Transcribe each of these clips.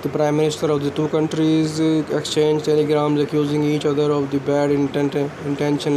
The prime minister of the two countries exchanged telegrams accusing each other of the bad intention.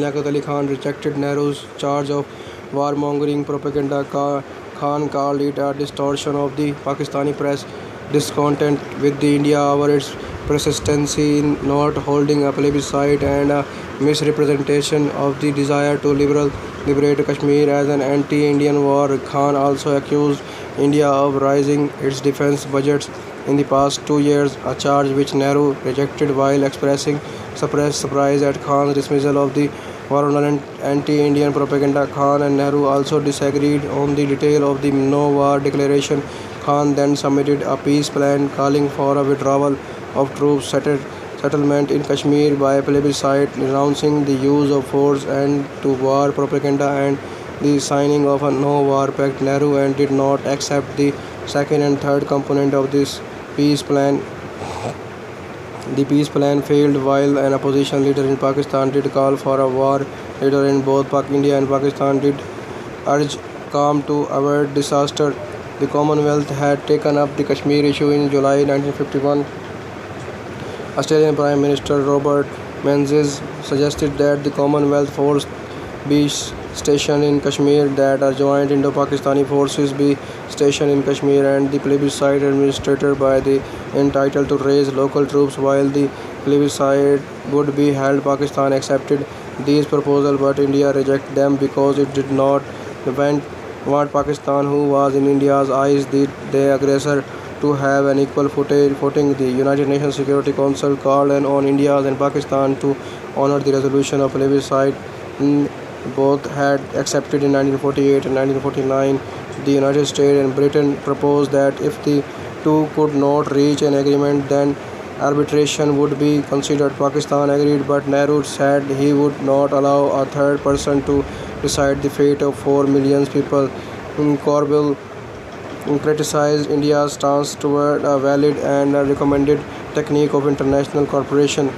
Liaquat Ali Khan rejected Nehru's charge of warmongering propaganda. Khan called it a distortion of the Pakistani press. Discontent with the India over its persistency in not holding a plebiscite and a misrepresentation of the desire to liberate Kashmir as an anti-Indian war. Khan also accused India of raising its defense budgets in the past 2 years, a charge which Nehru rejected while expressing surprise at Khan's dismissal of the virulent anti-Indian propaganda. Khan and Nehru also disagreed on the detail of the no-war declaration. Khan then submitted a peace plan calling for a withdrawal of troops, settlement in Kashmir by plebiscite, renouncing the use of force and to war propaganda, and the signing of a no-war pact. Nehru and did not accept the second and third component of this peace plan. The peace plan failed while an opposition leader in Pakistan did call for a war. Leader in both India and Pakistan did urge calm to avoid disaster. The Commonwealth had taken up the Kashmir issue in July 1951. Australian Prime Minister Robert Menzies suggested that the Commonwealth force be stationed in Kashmir, that a joint Indo-Pakistani forces be stationed in Kashmir, and the plebiscite administered by the entitled to raise local troops while the plebiscite would be held. Pakistan accepted these proposals, but India rejected them because it did not want Pakistan, who was in India's eyes the aggressor, to have an equal footing. The United Nations Security Council called on India and Pakistan to honor the resolution of plebiscite. Both had accepted in 1948 and 1949. The United States and Britain proposed that if the two could not reach an agreement, then arbitration would be considered. Pakistan agreed, but Nehru said he would not allow a third person to decide the fate of 4 million people. Corbyn criticized India's stance toward a valid and recommended technique of international cooperation.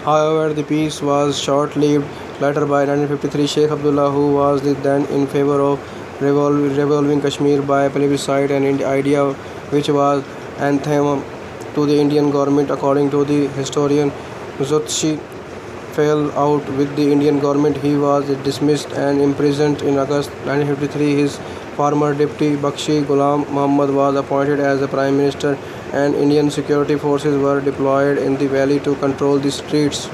However, the peace was short-lived. Later, by 1953, Sheikh Abdullah, who was then in favor of revolving Kashmir by plebiscite, an idea which was anathema to the Indian government, according to the historian Zutshi, fell out with the Indian government. He was dismissed and imprisoned in August 1953. His former deputy Bakshi Ghulam Muhammad was appointed as the prime minister, and Indian security forces were deployed in the valley to control the streets.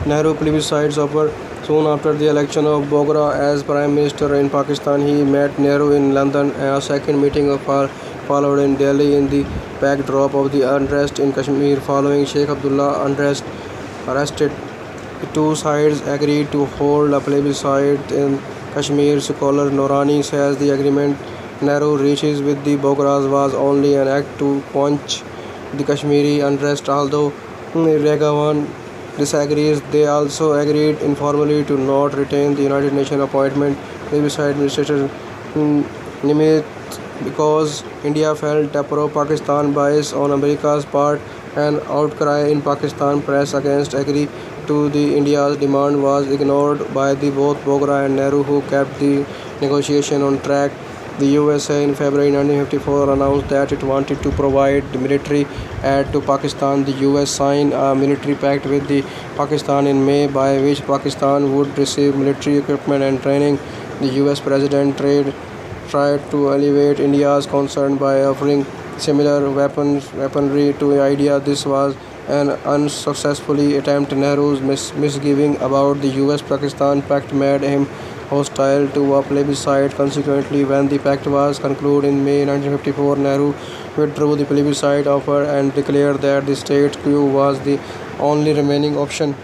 Nehru plebiscite over. Soon after the election of Bogra as prime minister in Pakistan, he met Nehru in London. A second meeting followed in Delhi in the backdrop of the unrest in Kashmir following Sheikh Abdullah arrested. The two sides agreed to hold a plebiscite in Kashmir. Scholar Noorani says the agreement Nehru reaches with the Bogras was only an act to quench the Kashmiri unrest. Although Raghavan disagrees, they also agreed informally to not retain the United Nations appointment plebiscite administrator Nimitz because India felt a pro-Pakistan bias on America's part. An outcry in Pakistan press against agree to the India's demand was ignored by both Bogra and Nehru, who kept the negotiation on track. The USA in February 1954 announced that it wanted to provide military aid to Pakistan. The US signed a military pact with Pakistan in May, by which Pakistan would receive military equipment and training. The US President tried to alleviate India's concern by offering similar weaponry to India. This was an unsuccessful attempt. Nehru's misgiving about the US-Pakistan pact made him hostile to a plebiscite. Consequently, when the pact was concluded in May 1954, Nehru withdrew the plebiscite offer and declared that the state quo was the only remaining option.